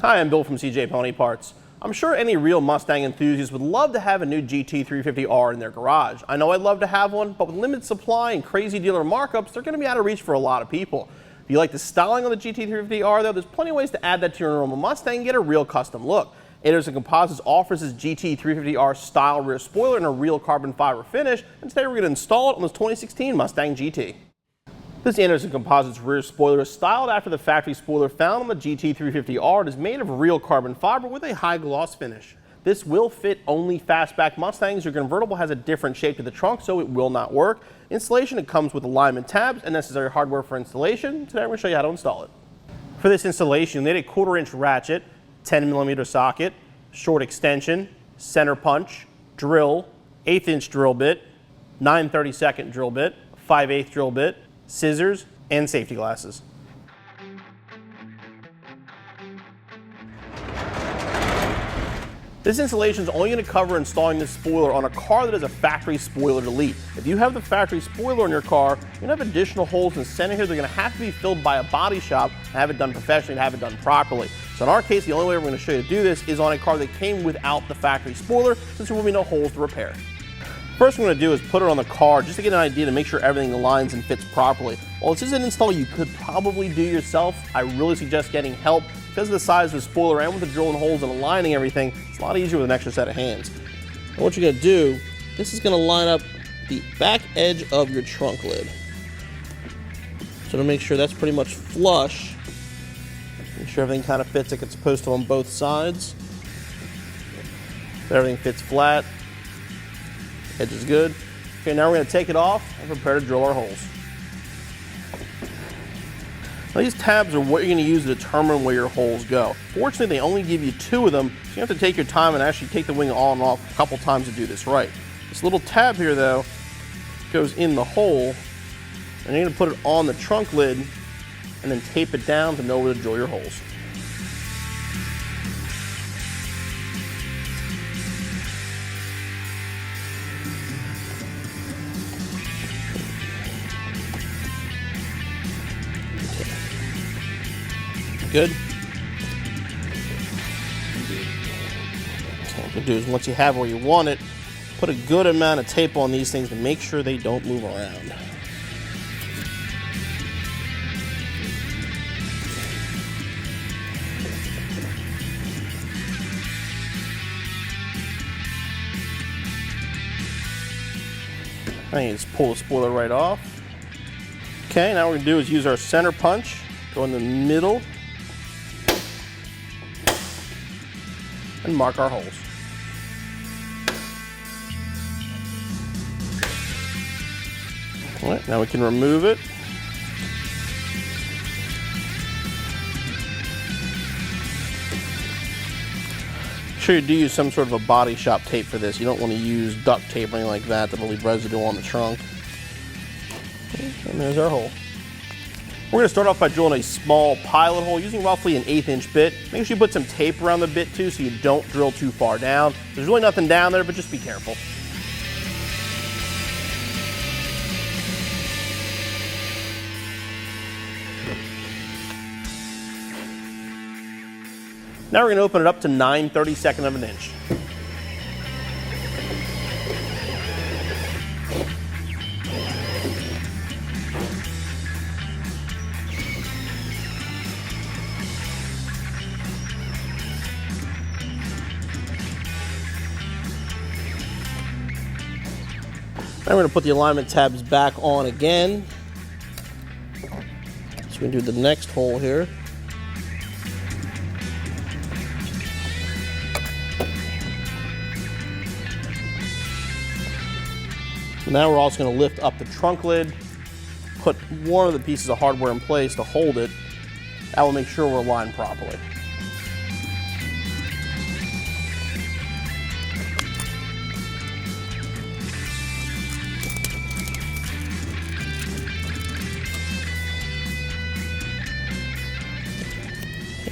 Hi, I'm Bill from CJ Pony Parts. I'm sure any real Mustang enthusiast would love to have a new GT350R in their garage. I know I'd love to have one, but with limited supply and crazy dealer markups, they're going to be out of reach for a lot of people. If you like the styling on the GT350R though, there's plenty of ways to add that to your normal Mustang and get a real custom look. Anderson Composites offers this GT350R style rear spoiler in a real carbon fiber finish, and today we're going to install it on this 2016 Mustang GT. This Anderson Composites rear spoiler is styled after the factory spoiler found on the GT350R and is made of real carbon fiber with a high gloss finish. This will fit only Fastback Mustangs. Your convertible has a different shape to the trunk, so it will not work. Installation, it comes with alignment tabs and necessary hardware for installation. Today I'm going to show you how to install it. For this installation, you need a 1/4 inch ratchet, 10mm socket, short extension, center punch, drill, 1/8 inch drill bit, 9/32 drill bit, 5/8 drill bit, scissors, and safety glasses. This installation is only going to cover installing this spoiler on a car that has a factory spoiler delete. If you have the factory spoiler in your car, you're going to have additional holes in the center here. They're going to have to be filled by a body shop and have it done professionally and have it done properly. So in our case, the only way we're going to show you to do this is on a car that came without the factory spoiler, since there will be no holes to repair. First thing we're going to do is put it on the car just to get an idea to make sure everything aligns and fits properly. While this is an install you could probably do yourself, I really suggest getting help. Because of the size of the spoiler and with the drilling holes and aligning everything, it's a lot easier with an extra set of hands. And what you're going to do, this is going to line up the back edge of your trunk lid. So to make sure that's pretty much flush, make sure everything kind of fits like it's supposed to on both sides. So everything fits flat. Edge is good. Okay, now we're going to take it off and prepare to drill our holes. Now these tabs are what you're going to use to determine where your holes go. Fortunately, they only give you 2 of them, so you have to take your time and actually take the wing on and off a couple times to do this right. This little tab here, though, goes in the hole, and you're going to put it on the trunk lid and then tape it down to know where to drill your holes. Good. So what you do is once you have where you want it, put a good amount of tape on these things to make sure they don't move around. Now you just pull the spoiler right off. Okay, now what we're going to do is use our center punch, go in the middle, and mark our holes. All right, now we can remove it. Make sure you do use some sort of a body shop tape for this. You don't want to use duct tape or anything like that that'll leave residue on the trunk. And there's our hole. We're going to start off by drilling a small pilot hole using roughly an 1/8 inch bit. Make sure you put some tape around the bit too so you don't drill too far down. There's really nothing down there, but just be careful. Now we're going to open it up to 9/32 of an inch. Now we're going to put the alignment tabs back on again. So we're going to do the next hole here. Now we're also going to lift up the trunk lid, put one of the pieces of hardware in place to hold it. That will make sure we're aligned properly.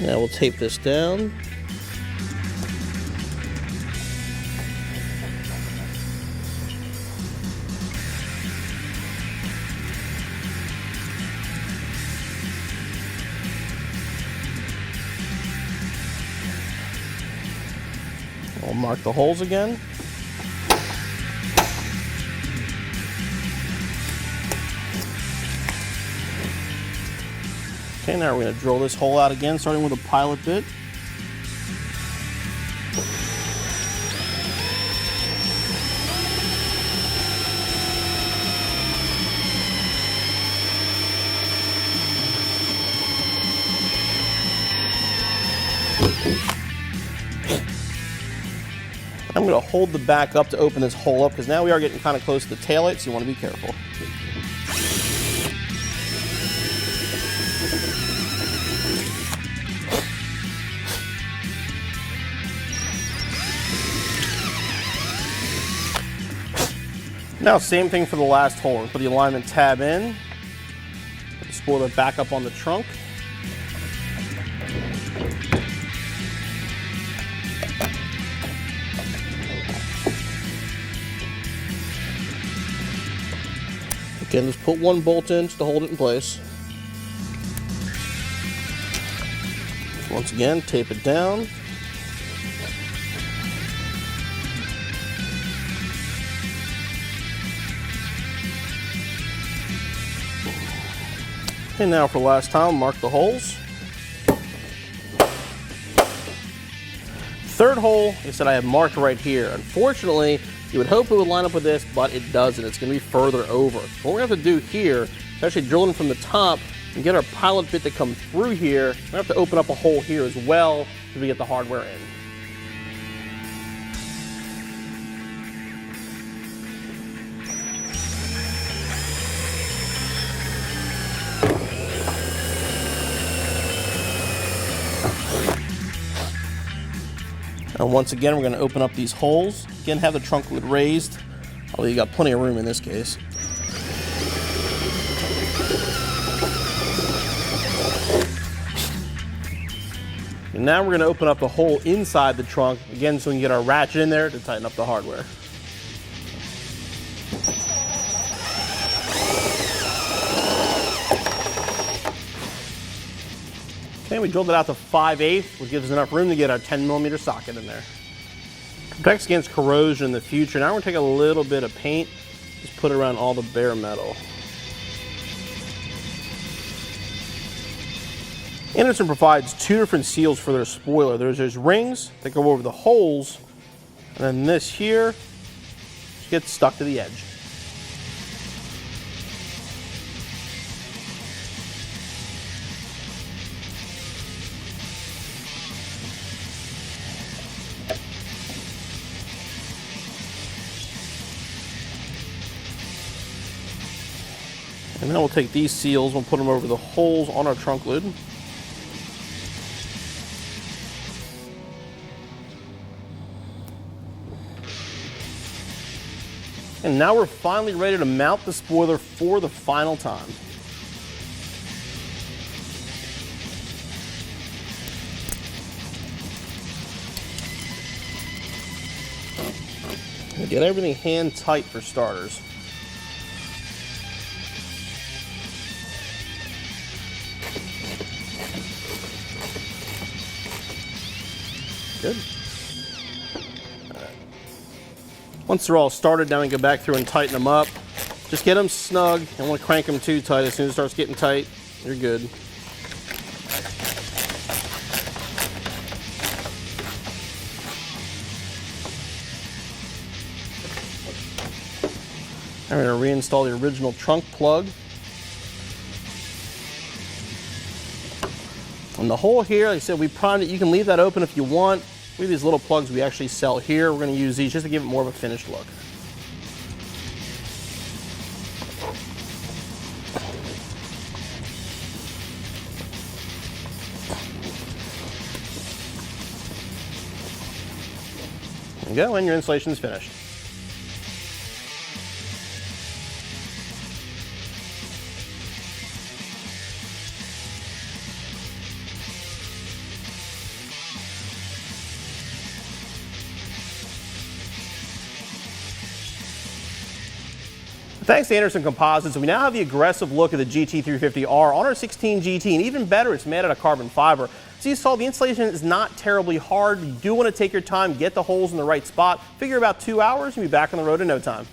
Now we'll tape this down. mark the holes again. Okay, now we're going to drill this hole out again, starting with a pilot bit. I'm going to hold the back up to open this hole up because now we are getting kind of close to the taillight, so you want to be careful. Now, same thing for the last hole. Put the alignment tab in, put the spoiler back up on the trunk. Again, just put one bolt in just to hold it in place. Once again, tape it down. And now for the last time, mark the holes. Third hole, like I said, I have marked right here. Unfortunately, you would hope it would line up with this, but it doesn't. It's going to be further over. What we're going to have to do here is actually drill in from the top and get our pilot bit to come through here. We're going to have to open up a hole here as well so we get the hardware in. And once again, we're going to open up these holes. Again, have the trunk lid raised, although you got plenty of room in this case. And now we're going to open up the hole inside the trunk, again, so we can get our ratchet in there to tighten up the hardware. Okay, we drilled it out to 5/8, which gives us enough room to get our 10mm socket in there. Protects against corrosion in the future. Now we're going to take a little bit of paint, just put it around all the bare metal. Anderson provides two different seals for their spoiler. There's rings that go over the holes, and then this here gets stuck to the edge. And now we'll take these seals, we'll put them over the holes on our trunk lid. And now we're finally ready to mount the spoiler for the final time. Get everything hand tight for starters. Good. Once they're all started, now we can go back through and tighten them up. Just get them snug. I don't want to crank them too tight. As soon as it starts getting tight, you're good. I'm going to reinstall the original trunk plug. And the hole here, like I said, we primed it. You can leave that open if you want. We have these little plugs we actually sell here. We're going to use these just to give it more of a finished look. There you go, and your installation is finished. Thanks to Anderson Composites, we now have the aggressive look of the GT350R on our 16 GT, and even better, it's made out of carbon fiber. As you saw, the installation is not terribly hard. You do want to take your time, get the holes in the right spot. Figure about 2 hours and be back on the road in no time.